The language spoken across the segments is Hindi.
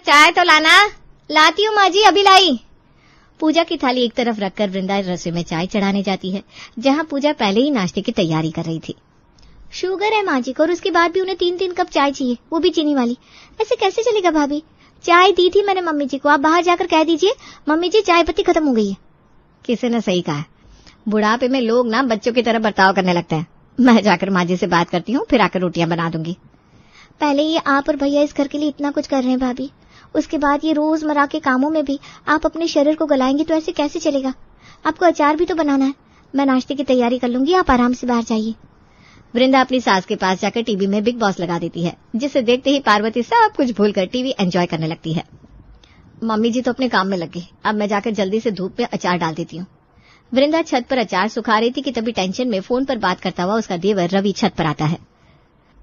चाय तो लाना। लाती हूँ माँ जी, अभी लाई। पूजा की थाली एक तरफ रखकर वृंदा रसोई में चाय चढ़ाने जाती है, जहाँ पूजा पहले ही नाश्ते की तैयारी कर रही थी। शुगर है माँ जी को, और उसके बाद भी उन्हें 3-3 कप चाय चाहिए, वो भी चीनी वाली। ऐसे कैसे चलेगा भाभी? चाय दी थी मैंने मम्मी जी को, आप बाहर जाकर कह दीजिए मम्मी जी चाय पत्ती खत्म हो गई है। किसी ने सही कहा है, बुढ़ापे में लोग ना बच्चों की तरह बर्ताव करने लगते हैं। मैं जाकर माँ जी से बात करती हूँ, फिर आकर रोटियां बना दूंगी। पहले ये आप और भैया इस घर के लिए इतना कुछ कर रहे हैं भाभी, उसके बाद ये रोजमर्रा के कामों में भी आप अपने शरीर को गलाएंगी तो ऐसे कैसे चलेगा? आपको अचार भी तो बनाना है। मैं नाश्ते की तैयारी कर लूंगी, आप आराम से बाहर जाइए। वृंदा अपनी सास के पास जाकर टीवी में बिग बॉस लगा देती है, जिसे देखते ही पार्वती सब कुछ भूलकर टीवी एंजॉय करने लगती है। मम्मी जी तो अपने काम में लग गई, अब मैं जाकर जल्दी से धूप में अचार डाल देती हूँ। वृंदा छत पर अचार सुखा रही थी कि तभी टेंशन में फोन पर बात करता हुआ उसका देवर रवि छत पर आता है।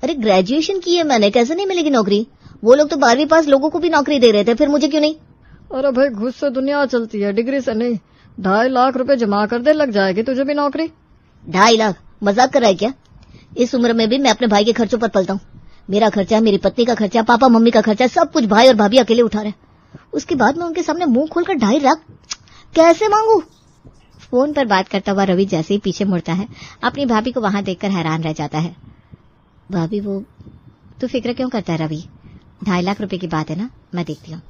अरे ग्रेजुएशन की है मैंने, कैसे नहीं मिलेगी नौकरी? वो लोग तो 12वीं पास लोगों को भी नौकरी दे रहे थे, फिर मुझे क्यों नहीं? अरे भाई घूस से दुनिया चलती है, डिग्री से नहीं। 2.5 लाख रुपए जमा कर दे, लग जाएगी तुझे भी नौकरी। 2.5 लाख? मजाक कर रहा है क्या? इस उम्र में भी मैं अपने भाई के खर्चों पर पलता हूँ। मेरा खर्चा, मेरी पत्नी का खर्चा, पापा मम्मी का खर्चा, सब कुछ भाई और भाभी अकेले उठा रहे। उसके बाद मैं उनके सामने मुंह खोलकर 2.5 लाख कैसे मांगू? फोन पर बात करता हुआ रवि जैसे ही पीछे मुड़ता है, अपनी भाभी को वहां देखकर हैरान रह जाता है। भाभी वो तू फिक्र क्यों करता है रवि? 2.5 लाख रुपए की बात है ना, मैं देखती हूँ।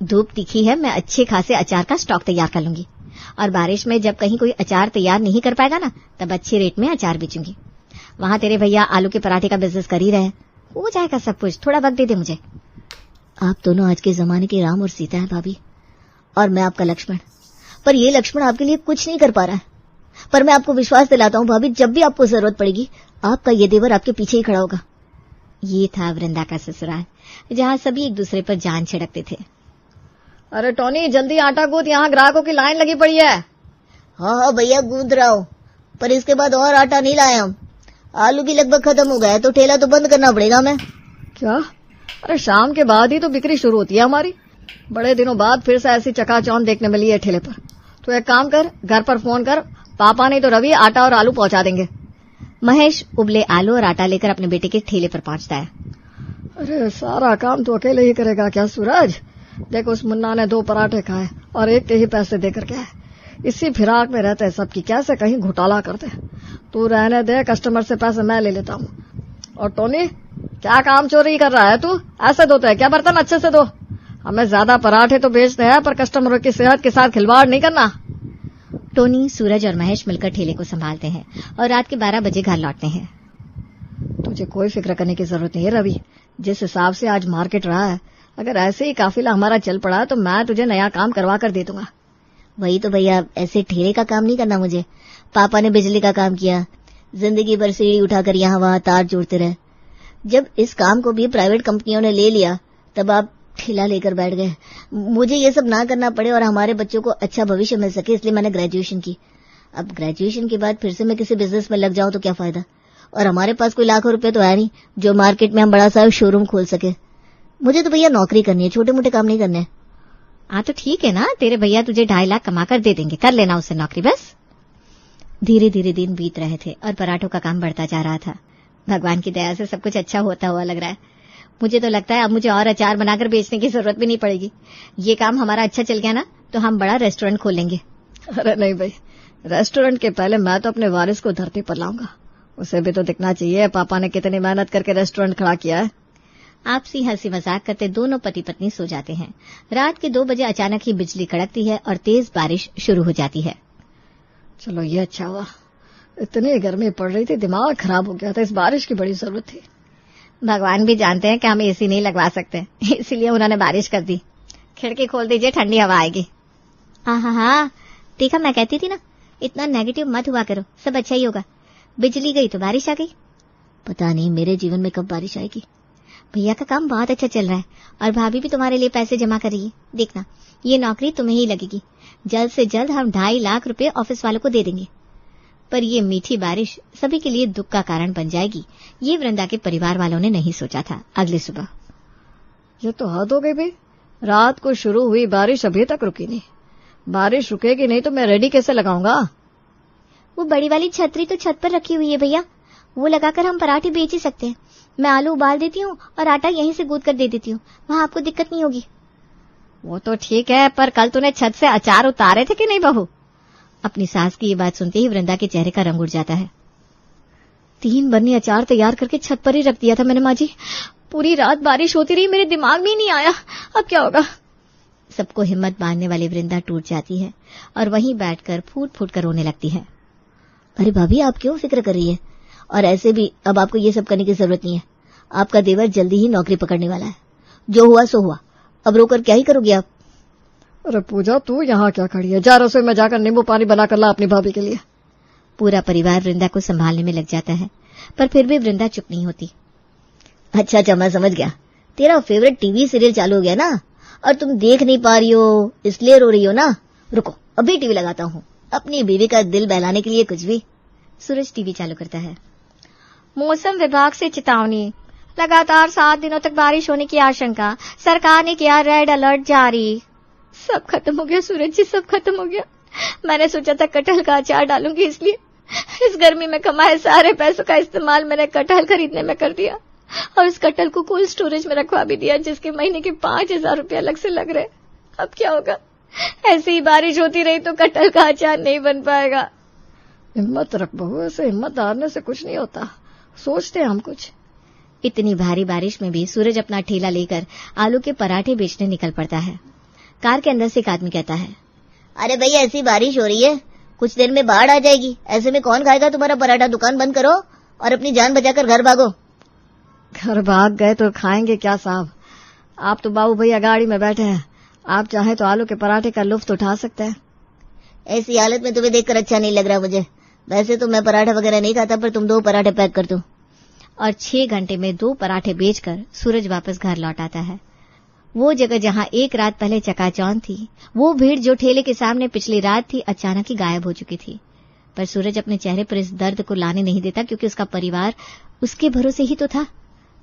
धूप तीखी है, मैं अच्छे खासे अचार का स्टॉक तैयार कर लूंगी, और बारिश में जब कहीं कोई अचार तैयार नहीं कर पाएगा ना, तब अच्छे रेट में अचार बेचूंगी। वहां तेरे भैया आलू के पराठे का बिजनेस कर ही रहे हैं, हो जाएगा सब कुछ, थोड़ा वक्त दे दे मुझे। आप दोनों आज के जमाने के राम और सीता है भाभी, और मैं आपका लक्ष्मण। पर ये लक्ष्मण आपके लिए कुछ नहीं कर पा रहा है। पर मैं आपको विश्वास दिलाता हूँ भाभी, जब भी आपको जरूरत पड़ेगी आपका ये देवर आपके पीछे ही खड़ा होगा। ये था वृंदा का ससुराल, जहाँ सभी एक दूसरे पर जान छिड़कते थे। अरे टोनी जल्दी आटा गूंद, यहाँ ग्राहकों की लाइन लगी पड़ी है। हाँ भैया गूंद रहा हूँ, पर इसके बाद और आटा नहीं लाए हम। आलू भी लगभग खत्म हो गया है, तो ठेला तो बंद करना पड़ेगा हमें। क्या? अरे शाम के बाद ही तो बिक्री शुरू होती है हमारी। बड़े दिनों बाद फिर से ऐसी चकाचौंध देखने मिली है ठेले पर। तो एक काम कर, घर पर फोन कर, पापा नहीं तो रवि आटा और आलू पहुंचा देंगे। महेश उबले आलू और आटा लेकर अपने बेटे के ठेले पर पहुंचता है। अरे सारा काम तो अकेले ही करेगा क्या सूरज? देखो उस मुन्ना ने 2 पराठे खाए और एक के ही पैसे देकर गया है। इसी फिराक में रहते हैं सबकी, कैसे कहीं घोटाला करते हैं। तू रहने दे, कस्टमर से पैसे मैं ले लेता हूँ। और टोनी क्या काम चोरी कर रहा है तू? ऐसे धोते है क्या बर्तन? अच्छे से धो। हमें ज्यादा पराठे तो बेचते हैं, पर कस्टमरों की सेहत के साथ खिलवाड़ नहीं करना। टोनी, सूरज और महेश मिलकर ठेले को संभालते हैं और रात के 12 बजे घर लौटते हैं। तुझे कोई फिक्र करने की जरूरत नहीं है रवि। जिस हिसाब से आज मार्केट रहा है, अगर ऐसे ही काफिला हमारा चल पड़ा तो मैं तुझे नया काम करवा कर दे दूंगा। वही तो भैया, ऐसे ठेले का काम नहीं करना मुझे। पापा ने बिजली का काम किया, जिंदगी भर सीढ़ी उठाकर यहाँ वहां तार जोड़ते रहे। जब इस काम को भी प्राइवेट कंपनियों ने ले लिया, तब आप ठेला लेकर बैठ गए। मुझे ये सब ना करना पड़े और हमारे बच्चों को अच्छा भविष्य मिल सके, इसलिए मैंने ग्रेजुएशन की। अब ग्रेजुएशन के बाद फिर से मैं किसी बिजनेस में लग जाऊं तो क्या फायदा? और हमारे पास कोई लाखों रुपए तो है नहीं जो मार्केट में हम बड़ा सा शोरूम खोल सके। मुझे तो भैया नौकरी करनी है, छोटे मोटे काम नहीं करने। हाँ तो ठीक है ना, तेरे भैया तुझे 2.5 लाख कमा कर दे देंगे, कर लेना उससे नौकरी बस। धीरे धीरे दिन बीत रहे थे और पराठों का काम बढ़ता जा रहा था। भगवान की दया से सब कुछ अच्छा होता हुआ लग रहा है। मुझे तो लगता है अब मुझे और अचार बनाकर बेचने की जरूरत भी नहीं पड़ेगी। ये काम हमारा अच्छा चल गया ना, तो हम बड़ा रेस्टोरेंट खोल लेंगे। अरे नहीं भाई, रेस्टोरेंट के पहले मैं तो अपने वारिस को धरती पर लाऊंगा। उसे भी तो दिखना चाहिए पापा ने कितनी मेहनत करके रेस्टोरेंट खड़ा किया है। आपसी हंसी मजाक करते दोनों पति पत्नी सो जाते हैं। रात के 2 बजे अचानक ही बिजली कड़कती है और तेज बारिश शुरू हो जाती है। चलो ये अच्छा हुआ, इतनी गर्मी पड़ रही थी, दिमाग खराब हो गया था। इस बारिश की बड़ी जरूरत थी। भगवान भी जानते हैं कि हम एसी नहीं लगवा सकते, इसीलिए उन्होंने बारिश कर दी। खिड़की खोल दीजिए, ठंडी हवा आएगी। हाँ, देखा मैं कहती थी ना, इतना नेगेटिव मत हुआ करो, सब अच्छा ही होगा। बिजली गई तो बारिश आ गई। पता नहीं मेरे जीवन में कब बारिश आएगी। भैया का काम बहुत अच्छा चल रहा है और भाभी भी तुम्हारे लिए पैसे जमा कर रही है। देखना, ये नौकरी तुम्हें ही लगेगी। जल्द से जल्द हम 2.5 लाख रुपए ऑफिस वालों को दे देंगे। पर ये मीठी बारिश सभी के लिए दुख का कारण बन जाएगी, ये वृंदा के परिवार वालों ने नहीं सोचा था। अगली सुबह, ये तो हद हो गई भाई, रात को शुरू हुई बारिश अभी तक रुकी नहीं। बारिश रुकेगी नहीं तो मैं रेडी कैसे लगाऊंगा? वो बड़ी वाली छतरी तो छत पर रखी हुई है भैया, वो लगाकर हम पराठे बेच ही सकते हैं। मैं आलू उबाल देती हूँ और आटा यहीं से गूंद कर दे देती हूँ, वहां आपको दिक्कत नहीं होगी। वो तो ठीक है, पर कल तूने छत से अचार उतारे थे कि नहीं बहू? अपनी सास की ये बात सुनते ही वृंदा के चेहरे का रंग उड़ जाता है। 3 बरनी अचार तैयार करके छत पर ही रख दिया था मैंने माँ जी। पूरी रात बारिश होती रही, मेरे दिमाग में ही नहीं आया अब क्या होगा। सबको हिम्मत बांधने वाली वृंदा टूट जाती है और वहीं बैठकर फूट फूट कर रोने लगती है। अरे भाभी, आप क्यों फिक्र कर रही है? और ऐसे भी अब आपको ये सब करने की जरूरत नहीं है। आपका देवर जल्दी ही नौकरी पकड़ने वाला है। जो हुआ सो हुआ, अब रोकर क्या ही करोगे आप? अरे पूजा, तू यहाँ क्या खड़ी है? जा रसोई में जाकर नींबू पानी बना कर ला अपनी भाभी के लिए। पूरा परिवार वृंदा को संभालने में लग जाता है, पर फिर भी वृंदा चुप नहीं होती। अच्छा, मैं समझ गया। तेरा फेवरेट टीवी सीरियल चालू हो गया ना, और तुम देख नहीं पा रही हो, इसलिए रो रही हो ना। रुको, अभी टीवी लगाता हूँ, अपनी बीवी का दिल बहलाने के लिए कुछ भी। सूरज टीवी चालू करता है। मौसम विभाग से चेतावनी, लगातार 7 दिनों तक बारिश होने की आशंका, सरकार ने किया रेड अलर्ट जारी। सब खत्म हो गया सूरज जी, सब खत्म हो गया। मैंने सोचा था कटहल का अचार डालूंगी, इसलिए इस गर्मी में कमाए सारे पैसों का इस्तेमाल मैंने कटहल खरीदने में कर दिया, और इस कटहल को कोल्ड स्टोरेज में रखवा भी दिया, जिसके महीने के 5,000 रुपया अलग से लग रहे। अब क्या होगा? ऐसी ही बारिश होती रही तो कटहल का अचार नहीं बन पाएगा। हिम्मत रख बहू, ऐसे हिम्मत हारने से कुछ नहीं होता, सोचते हम कुछ। इतनी भारी बारिश में भी सूरज अपना ठेला लेकर आलू के पराठे बेचने निकल पड़ता है। कार के अंदर से एक आदमी कहता है, अरे भैया, ऐसी बारिश हो रही है, कुछ देर में बाढ़ आ जाएगी। ऐसे में कौन खाएगा तुम्हारा पराठा? दुकान बंद करो और अपनी जान बचाकर घर भागो। घर भाग गए तो खाएंगे क्या साहब? आप तो बाबू भैया गाड़ी में बैठे हैं, आप चाहे तो आलू के पराठे का लुत्फ उठा सकते हैं। ऐसी हालत में तुम्हें देखकर अच्छा नहीं लग रहा मुझे। वैसे तो मैं पराठा वगैरह नहीं खाता, पर तुम 2 पराठे पैक कर दो। और 6 घंटे में 2 पराठे बेचकर सूरज वापस घर लौट आता है। वो जगह जहां एक रात पहले चकाचौंध थी, वो भीड़ जो ठेले के सामने पिछली रात थी, अचानक ही गायब हो चुकी थी। पर सूरज अपने चेहरे पर इस दर्द को लाने नहीं देता, क्योंकि उसका परिवार उसके भरोसे ही तो था।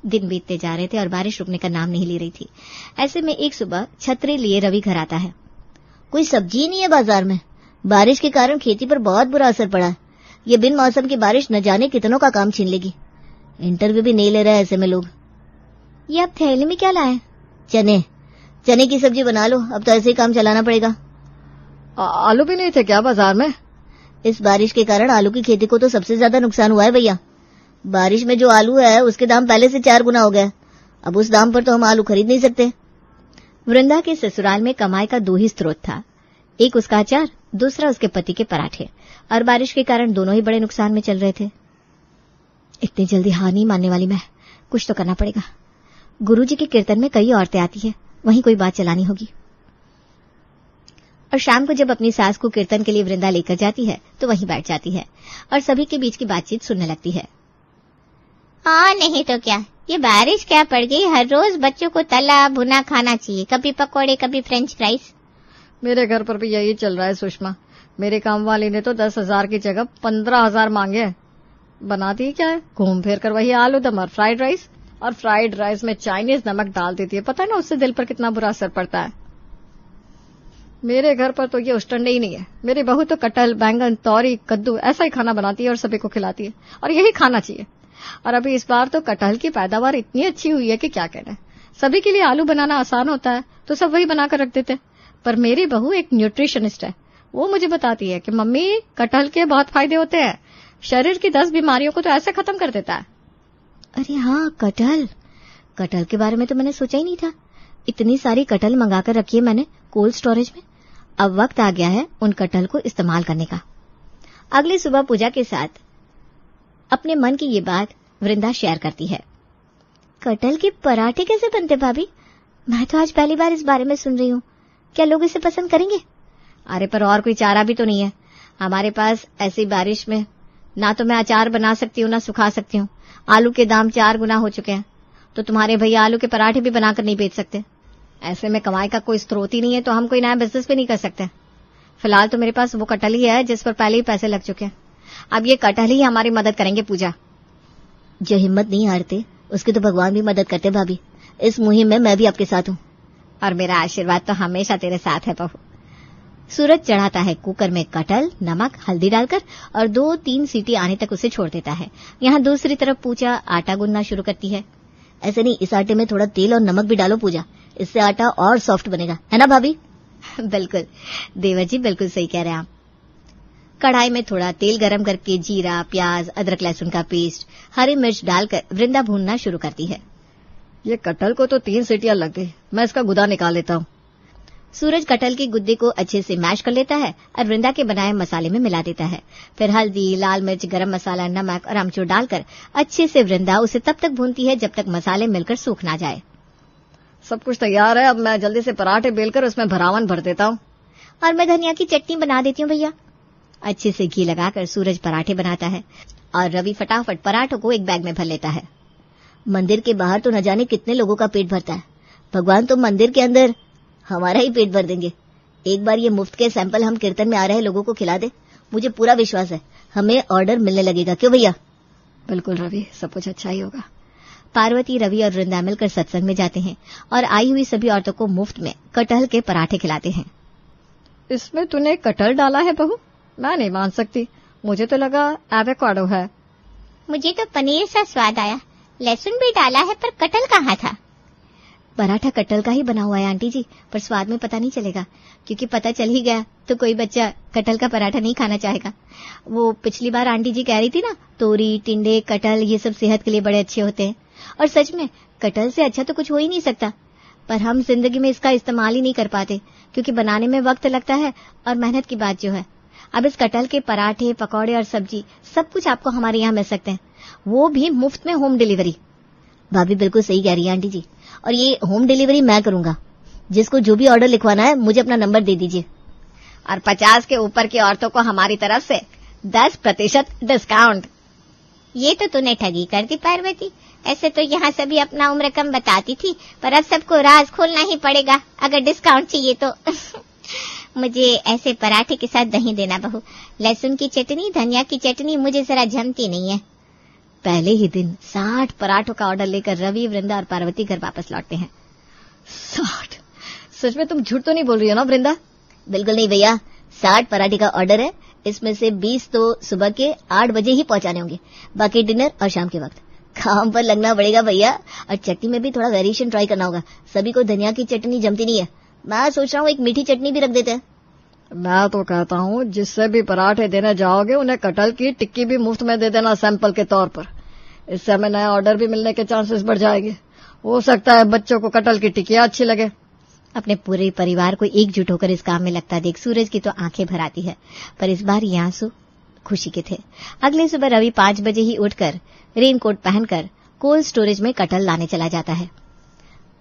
दिन बीतते जा रहे थे और बारिश रुकने का नाम नहीं ले रही थी। ऐसे में एक सुबह छतरी लिए रवि घर आता है। कोई सब्जी नहीं है बाजार में। बारिश के कारण खेती पर बहुत बुरा असर पड़ा है। ये बिन मौसम की बारिश न जाने कितनों का काम छीन लेगी। इंटरव्यू भी नहीं ले रहे ऐसे में लोग। ये आप थैली में क्या लाए? चने की सब्जी बना लो, अब तो ऐसे ही काम चलाना पड़ेगा। आलू भी नहीं थे क्या बाजार में? इस बारिश के कारण आलू की खेती को तो सबसे ज्यादा नुकसान हुआ है भैया। बारिश में जो आलू है उसके दाम पहले से 4 गुना हो गया। अब उस दाम पर तो हम आलू खरीद नहीं सकते। वृंदा के ससुराल में कमाई का 2 ही स्रोत था, एक उसका अचार, दूसरा उसके पति के पराठे, और बारिश के कारण दोनों ही बड़े नुकसान में चल रहे थे। इतनी जल्दी हार नहीं मानने वाली मैं, कुछ तो करना पड़ेगा। गुरुजी के कीर्तन में कई औरतें आती है, वहीं कोई बात चलानी होगी। और शाम को जब अपनी सास को कीर्तन के लिए वृंदा लेकर जाती है तो वहीं बैठ जाती है और सभी के बीच की बातचीत सुनने लगती है। हाँ, नहीं तो क्या, ये बारिश क्या पड़ गई। हर रोज बच्चों को तला भुना खाना चाहिए, कभी पकोड़े कभी फ्रेंच फ्राइज। मेरे घर पर भी यही चल रहा है सुषमा। मेरे काम वाली ने तो 10,000 की जगह 15,000 मांगे हैं। बनाती क्या है? घूम फिर कर वही आलू दम और फ्राइड राइस, और फ्राइड राइस में चाइनीज नमक डाल देती है। पता है ना उससे दिल पर कितना बुरा असर पड़ता है। मेरे घर पर तो ये उष्टंडे ही नहीं है। मेरी बहू तो कटहल, बैंगन, तौरी, कद्दू ऐसा ही खाना बनाती है और सभी को खिलाती है, और यही खाना चाहिए। और अभी इस बार तो कटहल की पैदावार इतनी अच्छी हुई है कि क्या कहना है। सभी के लिए आलू बनाना आसान होता है तो सब वही बनाकर रख देते। पर मेरी बहू एक न्यूट्रिशनिस्ट है, वो मुझे बताती है कि मम्मी कटहल के बहुत फायदे होते हैं, शरीर की 10 बीमारियों को तो ऐसे खत्म कर देता है। अरे हाँ, कटहल के बारे में तो मैंने सोचा ही नहीं था। इतनी सारी कटहल मंगाकर रखी है मैंने कोल्ड स्टोरेज में। अब वक्त आ गया है उन कटहल को इस्तेमाल करने का। अगली सुबह पूजा के साथ अपने मन की ये बात वृंदा शेयर करती है। कटहल के पराठे कैसे बनते भाभी? मैं तो आज पहली बार इस बारे में सुन रही हूँ। क्या लोग इसे पसंद करेंगे? अरे पर और कोई चारा भी तो नहीं है हमारे पास। ऐसी बारिश में ना तो मैं अचार बना सकती हूँ ना सुखा सकती हूँ। आलू के दाम 4 गुना हो चुके हैं, तो तुम्हारे भैया आलू के पराठे भी बनाकर नहीं बेच सकते। ऐसे में कमाई का कोई स्रोत ही नहीं है, तो हम कोई नया बिजनेस भी नहीं कर सकते। फिलहाल तो मेरे पास वो कटहल ही है जिस पर पहले ही पैसे लग चुके हैं। अब ये कटहल ही हमारी मदद करेंगे पूजा। जो हिम्मत नहीं हारते उसकी तो भगवान भी मदद करते भाभी। इस मुहिम में मैं भी आपके साथ हूँ। और मेरा आशीर्वाद तो हमेशा तेरे साथ है बहू। सूरज चढ़ाता है कुकर में कटहल, नमक, हल्दी डालकर और 2-3 सीटी आने तक उसे छोड़ देता है। यहाँ दूसरी तरफ पूजा आटा गूंदना शुरू करती है। ऐसे नहीं, इस आटे में थोड़ा तेल और नमक भी डालो पूजा, इससे आटा और सॉफ्ट बनेगा, है ना भाभी? बिल्कुल देवर जी, बिल्कुल सही कह रहे हैं आप। कढ़ाई में थोड़ा तेल गरम करके जीरा, प्याज, अदरक लहसुन का पेस्ट, हरी मिर्च डालकर वृंदा भूनना शुरू करती है। ये कटहल को तो 3 सीटियां लग गई, मैं इसका गुदा निकाल लेता हूँ। सूरज कटहल के गुद्दे को अच्छे से मैश कर लेता है और वृंदा के बनाए मसाले में मिला देता है। फिर हल्दी, लाल मिर्च, गरम मसाला, नमक और अमचूर डालकर अच्छे से वृंदा उसे तब तक भूनती है जब तक मसाले मिलकर सूख ना जाए। सब कुछ तैयार है, अब मैं जल्दी से पराठे बेलकर उसमें भरावन भर देता हूँ। और मैं धनिया की चटनी बना देती हूँ भैया। अच्छे से घी लगाकर सूरज पराठे बनाता है और रवि फटाफट पराठों को एक बैग में भर लेता है। मंदिर के बाहर तो न जाने कितने लोगों का पेट भरता है, भगवान तो मंदिर के अंदर हमारा ही पेट भर देंगे। एक बार ये मुफ्त के सैंपल हम कीर्तन में आ रहे लोगों को खिला दे, मुझे पूरा विश्वास है हमें ऑर्डर मिलने लगेगा। क्यों भैया? बिल्कुल रवि, सब कुछ अच्छा ही होगा। पार्वती, रवि और वृंदा मिलकर सत्संग में जाते हैं और आई हुई सभी औरतों को मुफ्त में कटहल के पराठे खिलाते हैं। इसमें तूने कटहल डाला है बहू? मैं नहीं मान सकती, मुझे तो लगा एवोकाडो है। मुझे तो पनीर सा स्वाद आया, लहसुन भी डाला है पर कटहल कहाँ था? पराठा कटहल का ही बना हुआ है आंटी जी, पर स्वाद में पता नहीं चलेगा, क्योंकि पता चल ही गया तो कोई बच्चा कटहल का पराठा नहीं खाना चाहेगा। वो पिछली बार आंटी जी कह रही थी ना, तोरी, टिंडे, कटहल ये सब सेहत के लिए बड़े अच्छे होते हैं, और सच में कटहल से अच्छा तो कुछ हो ही नहीं सकता। पर हम जिंदगी में इसका इस्तेमाल ही नहीं कर पाते, क्योंकि बनाने में वक्त लगता है और मेहनत की बात जो है। अब इस कटहल के पराठे, पकौड़े और सब्जी सब कुछ आपको हमारे यहाँ मिल सकते हैं, वो भी मुफ्त में होम डिलीवरी। भाभी बिल्कुल सही कह रही है आंटी जी, और ये होम डिलीवरी मैं करूंगा। जिसको जो भी ऑर्डर लिखवाना है मुझे अपना नंबर दे दीजिए। और 50 के ऊपर की औरतों को हमारी तरफ से 10% डिस्काउंट। ये तो तूने ठगी कर दी पार्वती। ऐसे तो यहाँ सभी अपना उम्र कम बताती थी, पर अब सबको राज खोलना ही पड़ेगा अगर डिस्काउंट चाहिए तो। मुझे ऐसे पराठे के साथ दही देना बहू। लहसुन की चटनी, धनिया की चटनी मुझे जरा जमती नहीं है। पहले ही दिन 60 पराठों का ऑर्डर लेकर रवि, वृंदा और पार्वती घर वापस लौटते हैं। 60? सच में तुम झूठ तो नहीं बोल रही हो ना वृंदा? बिल्कुल नहीं भैया, 60 पराठे का ऑर्डर है, इसमें से 20 तो सुबह के 8 बजे ही पहुंचाने होंगे, बाकी डिनर और शाम के वक्त। काम पर लगना पड़ेगा भैया, और चटनी में भी थोड़ा वेरिएशन ट्राई करना होगा। सभी को धनिया की चटनी जमती नहीं है, मैं सोच रहा हूँ एक मीठी चटनी भी रख देते हैं। मैं तो कहता हूँ जिससे भी पराठे देने जाओगे उन्हें कटहल की टिक्की भी मुफ्त में दे देना सैंपल के तौर पर। इससे हमें नया ऑर्डर भी मिलने के चांसेस बढ़ जाएंगे। हो सकता है बच्चों को कटहल की टिक्कियां अच्छी लगे। अपने पूरे परिवार को एकजुट होकर इस काम में लगता देख सूरज की तो आंखें भर आती है, पर इस बार ये आंसू खुशी के थे। अगले सुबह रवि 5 बजे ही उठकर रेनकोट पहनकर कोल्ड स्टोरेज में कटहल लाने चला जाता है।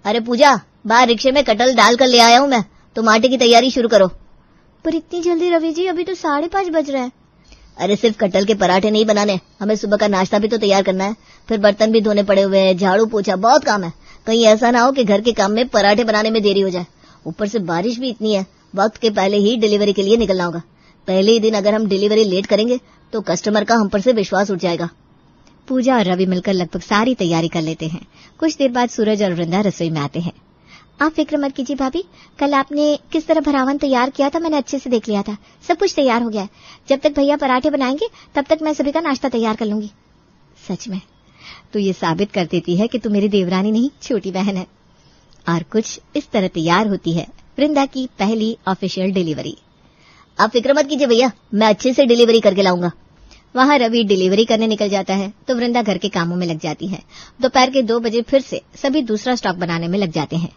अरे पूजा, बाहर रिक्शे में कटहल डाल कर ले आया हूँ मैं, तुम आटे की तैयारी शुरू करो। पर इतनी जल्दी रवि जी, अभी तो 5:30 बज रहे हैं। अरे सिर्फ कटहल के पराठे नहीं बनाने, हमें सुबह का नाश्ता भी तो तैयार करना है, फिर बर्तन भी धोने पड़े हुए हैं, झाड़ू पोछा, बहुत काम है। कहीं ऐसा ना हो कि घर के काम में पराठे बनाने में देरी हो जाए। ऊपर से बारिश भी इतनी है, वक्त के पहले ही डिलीवरी के लिए निकलना होगा। पहले ही दिन अगर हम डिलीवरी लेट करेंगे तो कस्टमर का हम पर से विश्वास उठ जाएगा। पूजा और रवि मिलकर लगभग सारी तैयारी कर लेते हैं। कुछ देर बाद सूरज और वृंदा रसोई में आते हैं। आप फिक्र मत कीजिए भाभी, कल आपने किस तरह भरावन तैयार किया था मैंने अच्छे से देख लिया था, सब कुछ तैयार हो गया है। जब तक भैया पराठे बनाएंगे तब तक मैं सभी का नाश्ता तैयार कर लूंगी। सच में तो ये साबित कर देती है कि तू मेरी देवरानी नहीं, छोटी बहन है। और कुछ इस तरह तैयार होती है वृंदा की पहली ऑफिशियल डिलीवरी। आप फिक्र मत कीजिए भैया, मैं अच्छे से डिलीवरी करके लाऊंगा। वहां रवि डिलीवरी करने निकल जाता है तो वृंदा घर के कामों में लग जाती है। दोपहर के 2 बजे फिर से सभी दूसरा स्टॉक बनाने में लग जाते हैं।